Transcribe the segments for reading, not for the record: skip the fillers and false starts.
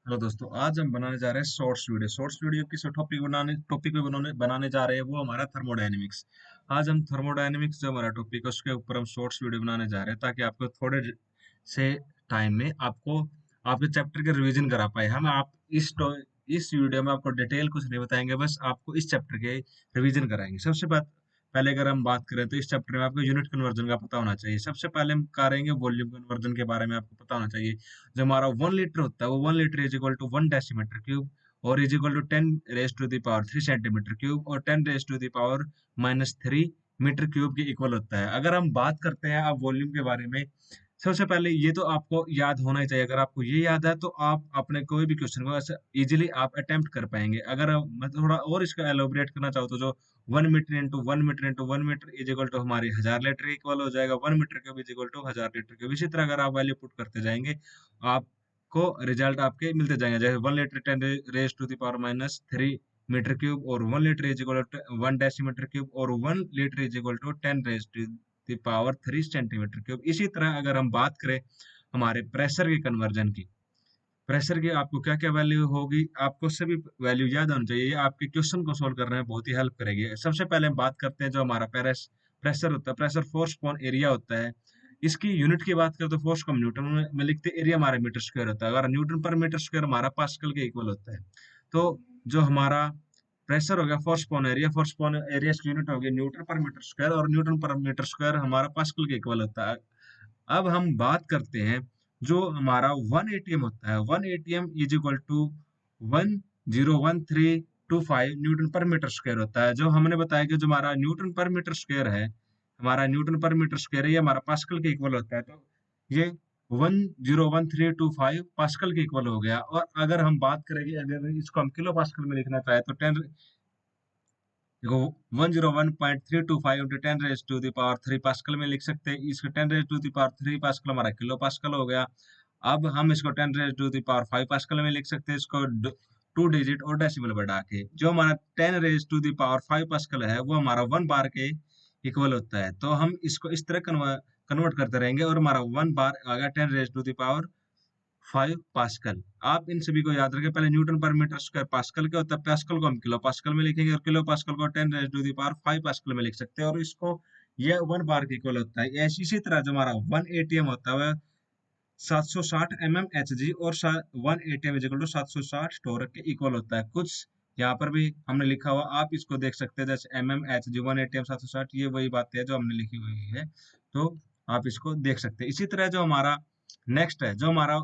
Hello दोस्तों, आज हम बनाने जा रहे हैं शॉर्ट्स वीडियो किस टॉपिक पे बनाने जा रहे हैं, वो हमारा थर्मोडायनेमिक्स। आज हम थर्मोडायनेमिक्स जो हमारा टॉपिक है उसके ऊपर हम शॉर्ट्स वीडियो बनाने जा रहे हैं, ताकि आपको थोड़े से टाइम में आपको आपके चैप्टर के रिवीजन करा पाए हम। आप इस वीडियो में आपको डिटेल कुछ नहीं बताएंगे, बस आपको इस चैप्टर के रिवीजन कराएंगे। सबसे पहले अगर हम बात करें तो इस चैप्टर में आपको यूनिट कन्वर्जन का पता होना चाहिए। सबसे पहले हम करेंगे वॉल्यूम कन्वर्जन के बारे में, आपको पता होना चाहिए। जो हमारा 1 लीटर होता है वो 1 litre is equal to 1 decimetre cube और is equal to 10 raise to the power 3 centimetre cube और 10 raise to the power -3 metre cube के इक्वल होता है। अगर हम बात करते हैं आप वॉल्यूम के बारे में, सबसे पहले ये तो आपको याद होना ही चाहिए। अगर आपको ये याद है तो आप अपने कोई भी क्वेश्चन को ऐसे इजीली आप अटेम्प्ट कर पाएंगे। अगर मैं थोड़ा और इसका एलोबरेट करना चाहूँ तो जो 1 metre into 1 metre is equal to हमारी 1000 लीटर इक्वल हो जाएगा। 1 metre cube is equal to 1000 litre cube. इसी तरह अगर आप वैल्यू पुट करते जाएंगे, आपको रिजल्ट आपके मिलते जाएंगे। जैसे 1 litre 10 raise to the power -3 metre cube और 1 litre is equal to 1 decimetre cube और 1 litre is equal to 10 raise to the power 3 centimetre cube. इसी तरह अगर हम बात करें हमारे प्रेशर के कन्वर्जन की, प्रेशर की आपको क्या क्या वैल्यू होगी, आपको सभी वैल्यू याद होनी चाहिए। ये आपके क्वेश्चन को सोल्व करने में बहुत ही हेल्प करेगी। सबसे पहले हम बात करते हैं जो हमारा प्रेशर होता है। प्रेशर फोर्स अपॉन एरिया होता है। इसकी यूनिट की बात करें तो फोर्स को हम न्यूटन में लिखते हैं, एरिया हमारा मीटर स्क्वायर होता है। अगर न्यूटन पर मीटर स्क्वायर हमारा पास्कल के इक्वल होता है, तो जो हमारा प्रेशर हो गया फोर्स अपॉन एरिया की यूनिट होगी न्यूटन पर मीटर स्क्वायर, और न्यूटन पर मीटर स्क्वायर हमारा पास्कल के इक्वल होता है। अब हम बात करते हैं जो हमारा 1 एटीएम होता है। 1 ATM is equal to 101325 newton per metre square होता है। जो हमने बताया कि जो हमारा न्यूटन पर मीटर स्क्वायर है, हमारा न्यूटन पर मीटर स्क्वायर है, ये हमारा पास्कल के इक्वल होता है। तो ये 101325 पास्कल के इक्वल हो गया। और अगर हम बात करेंगे, अगर इसको हम किलो पास्कल में लिखना चाहे तो 101.325 into 10 raise to the power 3 pascal में लिख सकते हैं। इसको 10 raise to the power 3 pascal हमारा किलो पास्कल हो गया। अब हम इसको 10 raise to the power 5 pascal में लिख सकते हैं। इसको 2 डिजिट और डेसिमल बढ़ा के, जो हमारा 10 raise to the power 5 pascal है वो हमारा 1 बार के इक्वल होता है। तो हम इसको इस तरह कन्वर्ट करते रहेंगे और हमारा 1 बार आ गया 10 raise to the power 5 pascal. आप इन सभी को याद रखें। पहले Newton per metre square pascal के होता है, पास्कल को हम किलो पास्कल में लिखेंगे और किलो पास्कल को 10 raise to the power 5 pascal में लिख सकते हैं, और इसको ये 1 बार के इक्वल होता है। इसी तरह जो हमारा 1 एटीएम होता है वह 760 mmHg और 1 एटीएम इज इक्वल टू 760 टोरक के इक्वल होता है। कुछ यहाँ पर भी हमने लिखा हुआ, आप इसको देख सकते हैं। जैसे mmHg 1 एटीएम 760, ये वही बातें हैं जो हमने लिखी हुई है, तो आप इसको देख सकते हैं। इसी तरह जो हमारा नेक्स्ट है, जो हमारा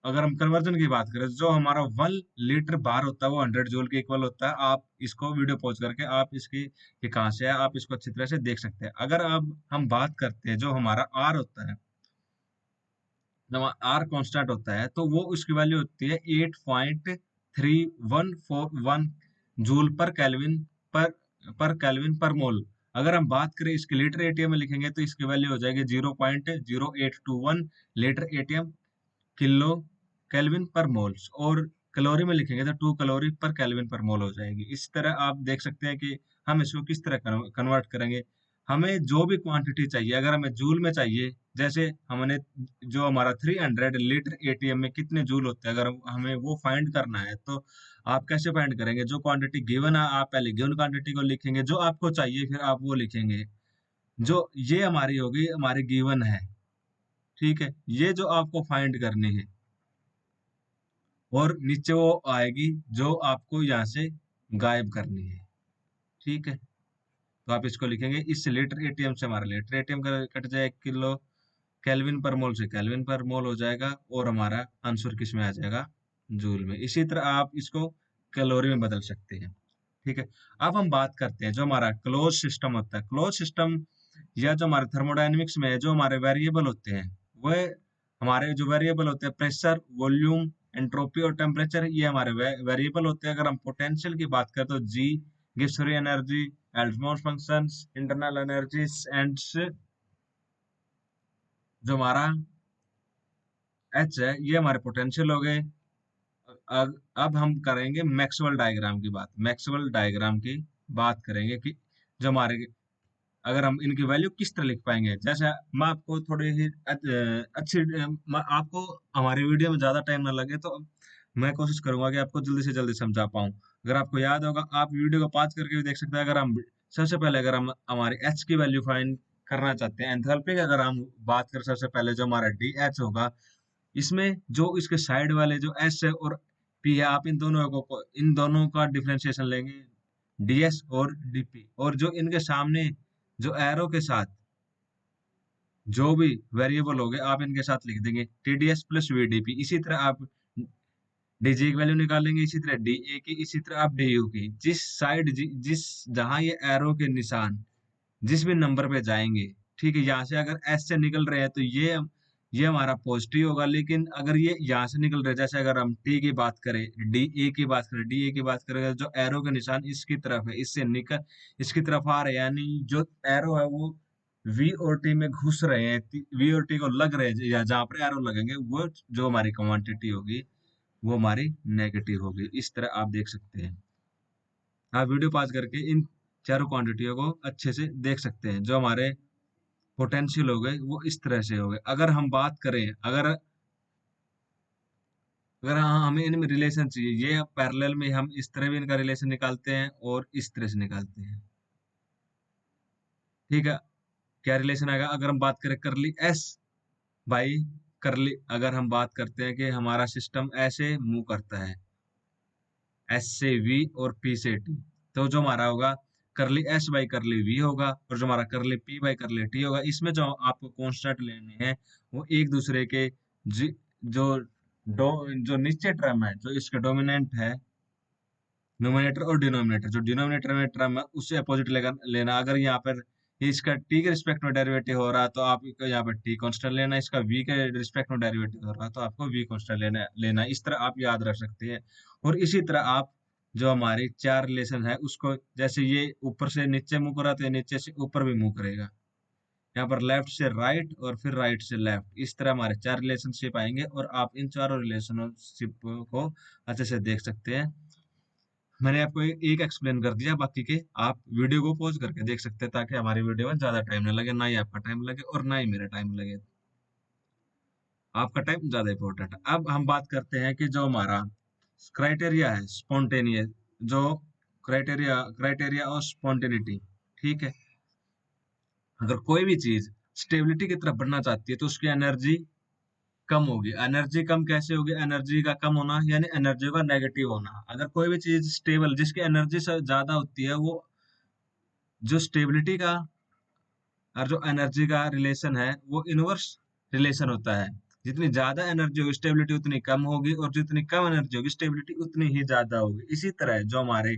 अगर हम कन्वर्जन की बात करें, जो हमारा 1 लीटर बार होता है वो 100 जूल के इक्वल होता है। आप इसको वीडियो पॉज करके आप इसकी ये कहाँ से है आप इसको अच्छी तरह से देख सकते हैं। अगर अब हम बात करते हैं जो हमारा आर होता है, जब आर कांस्टेंट होता है तो वो उसकी वैल्यू होती है 8.3141 जूल पर केल्विन पर मोल। अगर हम बात करें इसके लीटर एटीएम में लिखेंगे तो इसकी वैल्यू हो जाएगी 0.0821 लीटर एटीएम किलो केल्विन पर मोल्स, और कैलोरी में लिखेंगे तो 2 कैलोरी पर केल्विन पर मोल हो जाएगी। इस तरह आप देख सकते हैं कि हम इसको किस तरह कन्वर्ट करेंगे। हमें जो भी क्वांटिटी चाहिए, अगर हमें जूल में चाहिए, जैसे हमने जो हमारा 300 लीटर एटीएम में कितने जूल होते हैं, अगर हमें वो फाइंड करना है तो आप कैसे फाइंड करेंगे। जो क्वांटिटी गिवन है आप पहले गिवन क्वांटिटी को लिखेंगे, जो आपको चाहिए फिर आप वो लिखेंगे। जो ये हमारी होगी हमारी गिवन है, ठीक है, ये जो आपको फाइंड करनी है, और नीचे वो आएगी जो आपको यहाँ से गायब करनी है, ठीक है। तो आप इसको लिखेंगे, इस लीटर एटीएम से हमारा लीटर एटीएम का कट जाए, किलो केल्विन पर मोल से केल्विन पर मोल हो जाएगा, और हमारा आंसर किस में आ जाएगा, जूल में। इसी तरह आप इसको कैलोरी में बदल सकते हैं, ठीक है। अब हम बात करते हैं जो हमारा क्लोज सिस्टम होता है। क्लोज सिस्टम या जो हमारे थर्मोडायनेमिक्स में है, जो हमारे वेरिएबल होते हैं, वह हमारे जो वेरिएबल होते हैं प्रेशर, वॉल्यूम, एंट्रोपी और टेम्परेचर, ये हमारे वेरिएबल होते हैं। अगर हम पोटेंशियल की बात करें तो जी गिव्स फ्री एनर्जी, एल्मोर फंक्शंस, इंटरनल एनर्जीज एंड जो हमारा एच है ये हमारे पोटेंशियल हो गए। अब हम करेंगे मैक्सवेल डायग्राम की बात। मैक्सवेल डायग्राम की बात करेंगे कि जो हमारे, अगर हम इनकी वैल्यू किस तरह लिख पाएंगे। जैसे मैं आपको थोड़ी ही आपको हमारी वीडियो में ज्यादा टाइम ना लगे तो मैं कोशिश करूंगा कि आपको जल्दी से जल्दी समझा पाऊं। अगर आपको याद होगा आप वीडियो को पॉज करके भी देख सकते हैं। अगर हम सबसे पहले अगर हम हमारी एच की वैल्यू फाइंड करना चाहते हैं एंथैल्पी की, अगर हम बात करें सबसे पहले जो हमारा डी एच होगा, इसमें जो इसके साइड वाले जो एस है और पी है, आप इन दोनों का डिफरेंशिएशन लेंगे डीएस और डीपी, और जो इनके सामने जो एरो के साथ जो भी वेरिएबल हो गए आप इनके साथ लिख देंगे टीडीएस प्लस वीडीपी। इसी तरह आप डीजी की वैल्यू निकालेंगे, इसी तरह डीए की, इसी तरह आप डीयू की। जिस साइड जिस जहां ये एरो के निशान जिस भी नंबर पे जाएंगे, ठीक है, यहाँ से अगर एस से निकल रहे हैं तो ये हमारा पॉजिटिव होगा। लेकिन अगर ये यहाँ से निकल रहे हैं, जैसे अगर हम टी की बात करें, डी ए की बात करें, डी ए की बात करें, जो एरो के निशान इसकी तरफ है, इससे निकल इसकी तरफ आ रहे हैं, यानी जो एरो है वो वी और टी में घुस रहे हैं, वी और टी को लग रहे हैं, या जहां पर एरो लगेंगे वो जो हमारी क्वांटिटी होगी वो हमारी नेगेटिव होगी। इस तरह आप देख सकते हैं। आप वीडियो पॉज करके इन चारों क्वांटिटियों को अच्छे से देख सकते हैं। जो हमारे पोटेंशियल हो गए वो इस तरह से हो गए। अगर हम बात करें, अगर अगर हाँ हमें इनमें रिलेशन चाहिए, ये पैरेलल में हम इस तरह भी इनका रिलेशन निकालते हैं और इस तरह से निकालते हैं। ठीक है, क्या रिलेशन आएगा? अगर हम बात करें करली एस बाई करली, अगर हम बात करते हैं कि हमारा सिस्टम ऐसे मूव करता है, एस से वी और पी से टी, तो जो हमारा होगा करली एस बाई करली वी होगा, और जो हमारा करली पी बाई करली टी होगा। इसमें जो आपको कॉन्स्टेंट लेने हैं वो एक दूसरे के जो जो नीचे टर्म है, जो इसके डोमिनेंट है, न्यूमरेटर और डिनोमिनेटर, जो डिनोमिनेटर में टर्म है उससे अपोजिट लेना। अगर यहाँ पर ये इसका टी के रिस्पेक्ट में डेरिवेटिव हो रहा है तो आप यहाँ पर टी कांस्टेंट लेना, इसका वी के रिस्पेक्ट में डेरिवेटिव हो रहा है तो आपको वी कांस्टेंट लेना। इस तरह आप याद रख सकते हैं। और इसी तरह आप जो हमारी चार रिलेशन है उसको, जैसे ये ऊपर से नीचे मूव कर रहा है तो ये नीचे से ऊपर भी मूव करेगा। यहाँ पर लेफ्ट से राइट और फिर राइट से लेफ्ट, इस तरह हमारे चार रिलेशनशिप आएंगे और आप इन चारों रिलेशनशिप को अच्छे से देख सकते हैं। मैंने आपको एक एक्सप्लेन कर दिया, बाकी के आप वीडियो को पॉज करके देख सकते हैं ताकि हमारी वीडियो में ज्यादा टाइम ना लगे, ना ही आपका टाइम लगे और ना ही मेरा टाइम लगे। आपका टाइम ज्यादा इंपॉर्टेंट है। अब हम बात करते हैं कि जो हमारा क्राइटेरिया है स्पॉन्टेनियस, जो क्राइटेरिया और स्पॉन्टेनिटी, ठीक है, अगर कोई भी चीज स्टेबिलिटी की तरफ बढ़ना चाहती है तो उसकी एनर्जी कम होगी। एनर्जी कम कैसे होगी? एनर्जी का कम होना यानी एनर्जी का नेगेटिव होना। अगर कोई भी चीज स्टेबल, जिसकी एनर्जी से ज्यादा होती है, वो जो स्टेबिलिटी का और जो एनर्जी का रिलेशन है वो इनवर्स रिलेशन होता है। जितनी ज्यादा एनर्जी होगी स्टेबिलिटी उतनी कम होगी, और जितनी कम एनर्जी होगी स्टेबिलिटी उतनी ही ज्यादा होगी। इसी तरह जो हमारे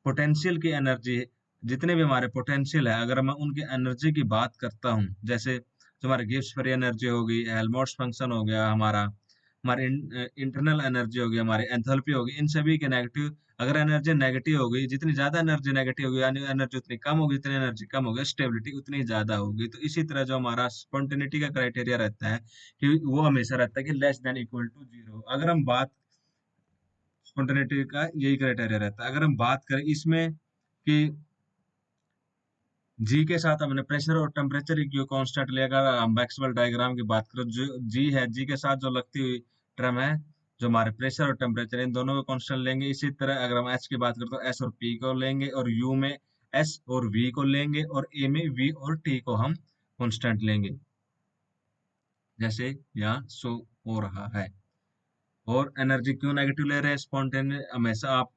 पोटेंशियल की एनर्जी, जितने भी हमारे पोटेंशियल है, अगर मैं उनकी एनर्जी की बात करता हूँ, जैसे जो हमारे गिब्स फ्री एनर्जी होगी, हेल्महोल्ट्ज फंक्शन हो गया हमारा, हमारी इंटरनल एनर्जी होगी, हमारी एंथैल्पी होगी, इन सभी के नेगेटिव, अगर एनर्जी नेगेटिव होगी, जितनी ज्यादा एनर्जी नेगेटिव होगी यानी एनर्जी उतनी कम होगी, जितनी एनर्जी कम होगी स्टेबिलिटी उतनी ज्यादा होगी। तो इसी तरह जो हमारा स्पॉन्टेनिटी का क्राइटेरिया रहता है कि वो हमेशा रहता है कि less than equal to zero. अगर हम बात स्पॉन्टेनिटी का यही क्राइटेरिया रहता है। अगर हम बात करें इसमें कि जी के साथ हमने प्रेशर और टेम्परेचर की कांस्टेंट लिया, अगर हम मैक्सवेल डायग्राम की बात करें, जो जी है, जी के साथ जो लगती हुई टर्म है, जो हमारे प्रेशर और टेम्परेचर, इन दोनों को कांस्टेंट लेंगे। इसी तरह अगर हम एच की बात करें तो एस और पी को लेंगे, और यू में एस और वी को लेंगे, और ए में वी और टी को हम कांस्टेंट लेंगे, जैसे यहाँ शो हो रहा है। और एनर्जी क्यों नेगेटिव ले रहे हैं? स्पॉन्टेनियस हमेशा आप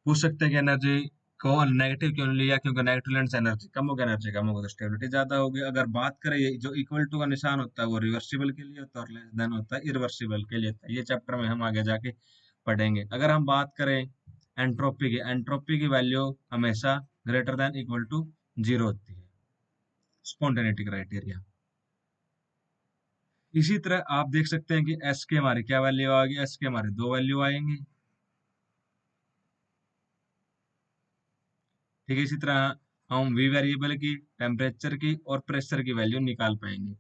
पूछ सकते हैं कि एनर्जी को नेगेटिव क्यों नहीं लिया, क्योंकि नेगेटिव लेने से एनर्जी कम होगी तो स्टेबिलिटी ज्यादा होगी। अगर बात करें ये जो इक्वल टू का निशान होता है वो रिवर्सिबल के लिए होता है, और लेस देन होता है इरिवर्सिबल के लिए होता है। ये चैप्टर में हम आगे जाके पढ़ेंगे। अगर हम बात करें एंट्रोपी की वैल्यू हमेशा greater than equal to zero होती है, स्पॉन्टेनिटी क्राइटेरिया। इसी तरह आप देख सकते हैं कि एस के हमारी क्या वैल्यू आएगी? एस के हमारे दो वैल्यू आएंगे, ठीक है। इसी तरह हम वी वेरिएबल की, टेम्परेचर की और प्रेशर की वैल्यू निकाल पाएंगे।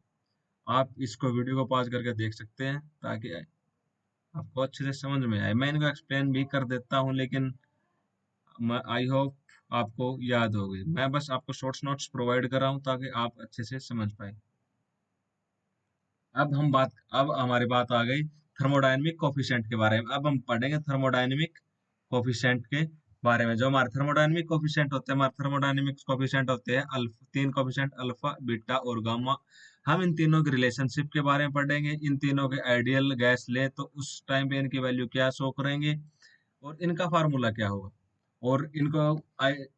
आप इसको वीडियो को पॉज करके देख सकते हैं ताकि आपको अच्छे से समझ में आए। मैं इनको एक्सप्लेन भी कर देता हूँ, लेकिन आई होप आपको याद होगी। मैं बस आपको शॉर्ट्स नोट्स प्रोवाइड कर रहा हूँ ताकि आप अच्छे से समझ पाए। अब हमारी बात आ गई थर्मोडायनेमिक कोफिशिएंट के बारे में। अब हम पढ़ेंगे थर्मोडायनेमिक कोफिशिएंट के बारे में। जो हमारे थर्मोडायनेमिक कोफिशिएंट होते हैं, हमारे थर्मोडायनेमिक कोफिशिएंट होते हैं तीन कोफिशिएंट, अल्फा, बीटा और गामा। हम इन तीनों के रिलेशनशिप के बारे में पढ़ेंगे। इन तीनों के आइडियल गैस ले तो उस टाइम पे इनकी वैल्यू क्या शो करेंगे और इनका फार्मूला क्या होगा, और इनको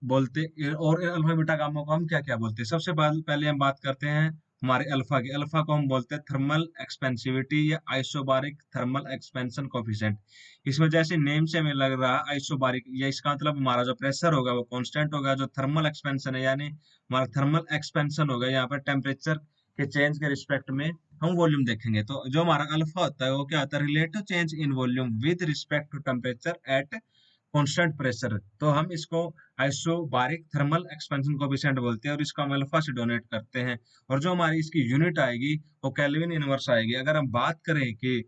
बोलते, और अल्फा बीटा गामा को हम क्या क्या बोलते हैं। सबसे पहले हम बात करते हैं हमारे अल्फा की। अल्फा को हम बोलते हैं थर्मल एक्सपेंसिविटी या आइसोबारिक थर्मल एक्सपेंशन कोफिशिएंट। इसमें जैसे नेम से हमें लग रहा है आइसोबारिक, या इसका मतलब हमारा जो प्रेशर होगा वो कांस्टेंट होगा। जो थर्मल एक्सपेंशन है यानी हमारा थर्मल एक्सपेंशन होगा, यहाँ पर टेम्परेचर के चेंज के रिस्पेक्ट में हम वॉल्यूम देखेंगे। तो जो हमारा अल्फा होता है वो क्या होता है, relative change in volume with respect to temperature at constant pressure. तो हम इसको आइसोबारिक थर्मल एक्सपेंशन कोएफिशिएंट बोलते हैं और इसको हम अल्फा से डोनेट करते हैं। और जो हमारी इसकी यूनिट आएगी वो केल्विन इनवर्स आएगी। अगर हम बात करें कि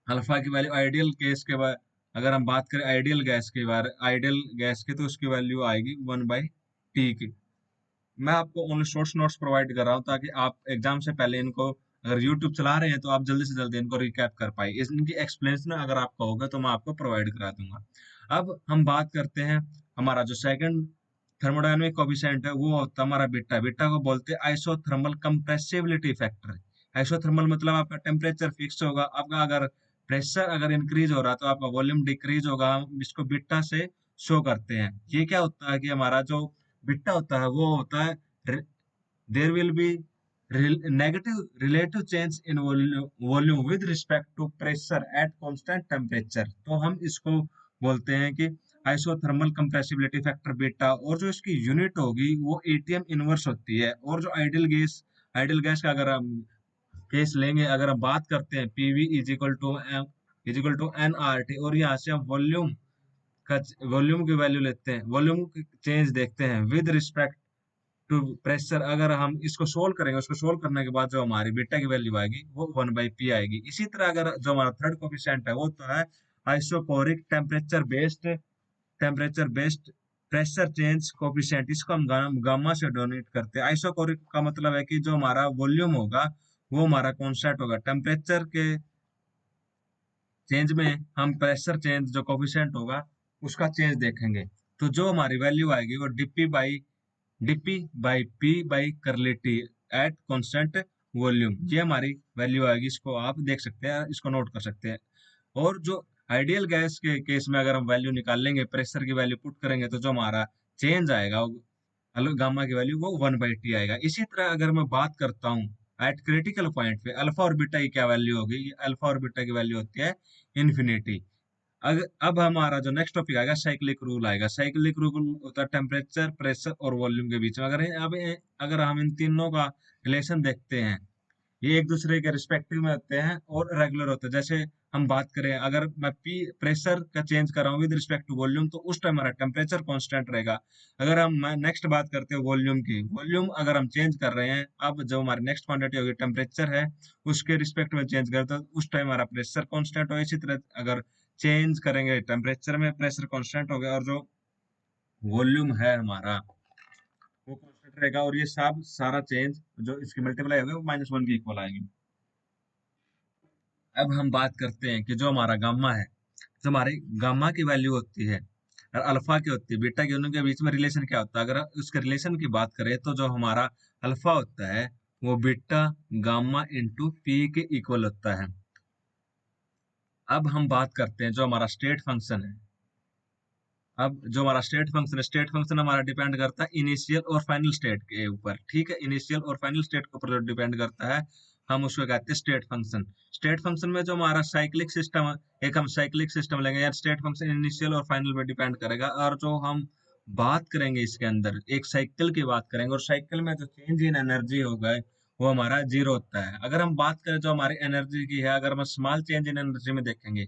अल्फा की वैल्यू आइडियल केस के बाद, अगर हम बात करें आइडियल गैस के बारे, आइडियल गैस की, तो उसकी वैल्यू आएगी 1/T की। मैं आपको ओनली शॉर्ट्स नोट्स प्रोवाइड कर रहा हूँ ताकि आप एग्जाम से पहले इनको, अगर यूट्यूब चला रहे हैं तो आप जल्दी से जल्दी इनको रिकैप कर पाए। इनकी एक्सप्लेनेशन अगर आपका होगा तो मैं आपको प्रोवाइड करा दूंगा। अब हम बात करते हैं हमारा जो सेकंड थर्मोडायनेमिक कोएफिशिएंट है वो होता है हमारा बीटा। बीटा को बोलते हैं आइसोथर्मल कंप्रेसिबिलिटी फैक्टर। आइसोथर्मल मतलब आपका टेम्परेचर फिक्स होगा, आपका अगर प्रेशर अगर इंक्रीज हो रहा है तो आपका वॉल्यूम डिक्रीज होगा। हम इसको बीटा से शो करते हैं। ये क्या होता है कि हमारा जो बीटा होता है वो होता है, there will be negative relative change in volume with respect to pressure at constant temperature. तो हम इसको बोलते हैं कि आइसोथर्मल कंप्रेसिबिलिटी फैक्टर बीटा, और जो इसकी यूनिट होगी वो एटीएम इनवर्स होती है। और जो आइडियल गैस का अगर हम केस लेंगे, अगर हम बात करते हैं PV is equal to N R T, और यहाँ से हम का वॉल्यूम की वैल्यू लेते हैं, वॉल्यूम चेंज देखते हैं विद रिस्पेक्ट टू प्रेशर। अगर हम इसको सोल्व करेंगे, उसको सोल्व करने के बाद जो हमारी बीटा की वैल्यू आएगी वो 1/P आएगी। इसी तरह अगर जो हमारा थर्ड कोफिशिएंट है वो तो है isochoric temperature based pressure change coefficient. इसको हम गामा से डोनेट करते हैं। आइसोकोरिक का मतलब है कि जो हमारा वॉल्यूम होगा वो हमारा कॉन्स्टेंट होगा, टेम्परेचर के चेंज में हम प्रेशर चेंज जो कोफिशिएंट होगा उसका चेंज देखेंगे। तो जो हमारी वैल्यू आएगी वो dp/p/करली t एट कांस्टेंट वॉल्यूम, ये हमारी वैल्यू आएगी। इसको आप देख सकते हैं, इसको नोट कर सकते हैं। और जो आइडियल गैस के केस में अगर हम वैल्यू निकालेंगे, प्रेशर की वैल्यू पुट करेंगे, तो जो हमारा चेंज आएगा गामा की वैल्यू वो 1/T आएगा। इसी तरह अगर मैं बात करता हूँ एट क्रिटिकल पॉइंट पे अल्फा और बीटा की क्या वैल्यू होगी, अल्फा और बीटा की वैल्यू होती है इन्फिनिटी। अब हमारा जो नेक्स्ट टॉपिक आएगा साइक्लिक रूल आएगा। साइक्लिक रूल होता है टेम्परेचर, प्रेशर और वॉल्यूम के बीच में। अगर हम इन तीनों का रिलेशन देखते हैं, ये एक दूसरे के रिस्पेक्टिव में होते हैं और रेगुलर होते हैं। जैसे हम बात करें, अगर मैं प्रेशर का चेंज कर रहा हूँ विद रिस्पेक्ट टू वॉल्यूम, तो उस टाइम हमारा टेम्परेचर कांस्टेंट रहेगा। अगर हम नेक्स्ट बात करते हैं वॉल्यूम की, वॉल्यूम अगर हम चेंज कर रहे हैं, अब जो हमारी नेक्स्ट क्वांटिटी होगी टेम्परेचर है उसके रिस्पेक्ट में चेंज करते हैं, तो उस टाइम हमारा प्रेशर कांस्टेंट होगा। इसी तरह अगर चेंज करेंगे टेम्परेचर में, प्रेशर कांस्टेंट हो गया, और जो वॉल्यूम है हमारा वो कांस्टेंट रहेगा। और ये सब सारा चेंज जो इसकी मल्टीप्लाई होगा वो -1 के इक्वल आएगी। अब हम बात करते हैं कि जो हमारा गामा है, जो हमारे गामा की वैल्यू होती है और अल्फा की होती है, बीटा की, उनके बीच में रिलेशन क्या होता है। अगर उसके रिलेशन की बात करें तो जो हमारा अल्फा होता है वो बीटा गामा इंटू पी के इक्वल होता है। अब हम बात करते हैं जो हमारा स्टेट फंक्शन है। अब जो हमारा स्टेट फंक्शन हमारा डिपेंड करता है इनिशियल और फाइनल स्टेट के ऊपर। ठीक है, इनिशियल और फाइनल स्टेट के ऊपर जो डिपेंड करता है हम उसको कहते हैं स्टेट फंक्शन। स्टेट फंक्शन में जो हमारा साइक्लिक सिस्टम है, एक हम साइक्लिक सिस्टम लेंगे यार, स्टेट फंक्शन इनिशियल और फाइनल पे डिपेंड करेगा। और जो हम बात करेंगे इसके अंदर एक साइकिल की बात करेंगे, और साइकिल में जो चेंज इन एनर्जी होगा वो हमारा जीरो होता है। अगर हम बात करें जो हमारी एनर्जी की है, अगर हम स्मॉल चेंज इन एनर्जी में देखेंगे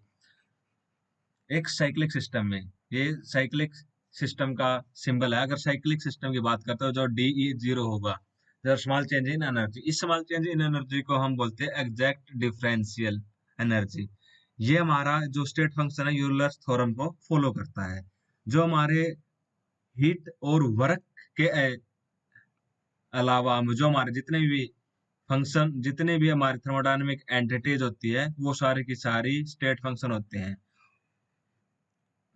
एक साइक्लिक सिस्टम में, ये साइक्लिक सिस्टम का सिंबल है। अगर साइक्लिक सिस्टम की बात करते हो जो DE0 होगा, स्मॉल चेंज इन एनर्जी, इस स्मॉल चेंज इन एनर्जी को हम बोलते हैं एग्जैक्ट डिफरेंशियल एनर्जी। ये हमारा जो स्टेट फंक्शन है यूलर थ्योरम को फॉलो करता है। जो हमारे हीट और वर्क के अलावा जो हमारे जितने भी फंक्शन जितने भी हमारी थर्मोडायनेमिक एंटिटीज होती है वो सारी की सारी स्टेट फंक्शन होते हैं।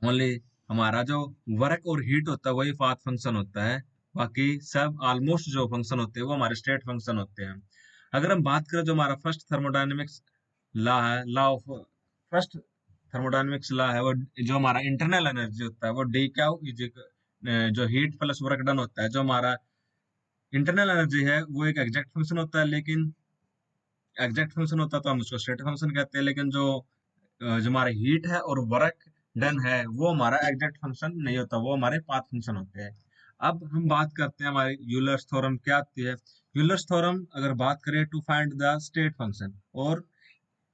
ओनली हमारा जो वर्क और हीट होता है वही पाथ फंक्शन होता है, बाकी सब ऑलमोस्ट जो फंक्शन होते हैं वो हमारे स्टेट फंक्शन होते हैं। अगर हम बात करें जो हमारा फर्स्ट थर्मोडायनेमिक्स लॉ है, law of first thermodynamics law है, वो जो हमारा इंटरनल एनर्जी होता है वो डी क्यू इज, जो हीट प्लस वर्क डन होता है, जो हमारा इंटरनल एनर्जी है वो एक एग्जैक्ट फंक्शन होता है, लेकिन एग्जैक्ट फंक्शन होता है तो हम उसको स्टेट फंक्शन कहते हैं, लेकिन जो हमारा हीट है और वर्क डन है वो हमारा एग्जैक्ट फंक्शन नहीं होता, वो हमारे पाथ फंक्शन होते हैं। अब हम बात करते हैं हमारी यूलर्स थ्योरम क्या आती है। यूलर्स थ्योरम अगर बात करें to find the state function, और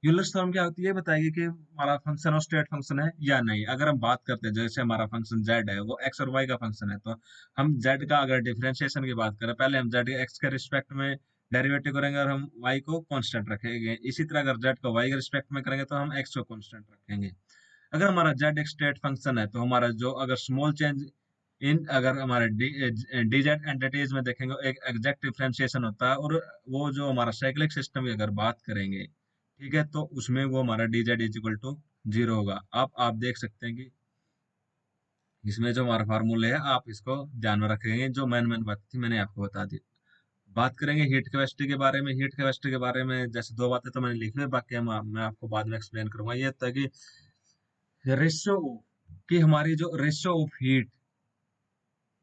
यूलर्स थ्योरम क्या होती है, बताएगी कि हमारा फंक्शन और स्टेट फंक्शन है या नहीं। अगर हम बात करते हैं जैसे हमारा फंक्शन z है वो x और y का फंक्शन है, तो हम z का अगर डिफरेंशिएशन की बात करें, पहले हम z के x के रिस्पेक्ट में डेरिवेटिव करेंगे और हम y को कांस्टेंट रखेंगे। इसी तरह अगर z को y के रिस्पेक्ट में करेंगे तो हम x को कांस्टेंट रखेंगे। अगर हमारा z एक स्टेट फंक्शन है तो हमारा जो अगर स्मॉल चेंज इन अगर हमारे डी जेड एंटिटीज में देखेंगे एक एग्जैक्ट डिफरेंशिएशन होता है, और वो जो हमारा साइक्लिक सिस्टम की अगर बात करेंगे, ठीक है, तो उसमें वो हमारा D Z is equal to 0 होगा। अब आप देख सकते हैं कि इसमें जो हमारा फार्मूले है आप इसको ध्यान में रखेंगे, जो मैन बात थी मैंने आपको बता दी। बात करेंगे हीट कैपेसिटी के बारे में। हीट कैपेसिटी के बारे में जैसे दो बातें तो मैंने लिखी है, बाकी मैं आपको बाद में एक्सप्लेन करूंगा। ये था कि रेशियो की हमारी जो ratio of heat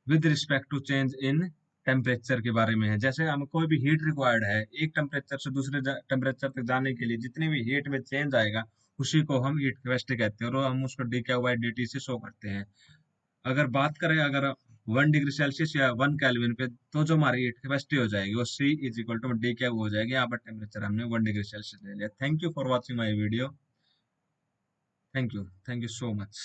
with respect to change in temperature के बारे में है। जैसे हमें कोई भी हीट रिक्वायर्ड है, एक टेम्परेचर से दूसरे टेम्परेचर तक जाने के लिए जितनी भी हीट में चेंज आएगा उसी को हम हीट कैपेसिटी कहते हैं, और हम उसको D Q by D T से शो करते हैं। अगर बात करें अगर 1 डिग्री सेल्सियस या 1 केल्विन पे, तो जो हमारी हीट कैपेसिटी हो जाएगी वो C is equal to D Q हो जाएगी। यहाँ पर टेम्परेचर हमने 1 डिग्री सेल्सियस ले लिया। Thank you for watching my video. Thank you so much.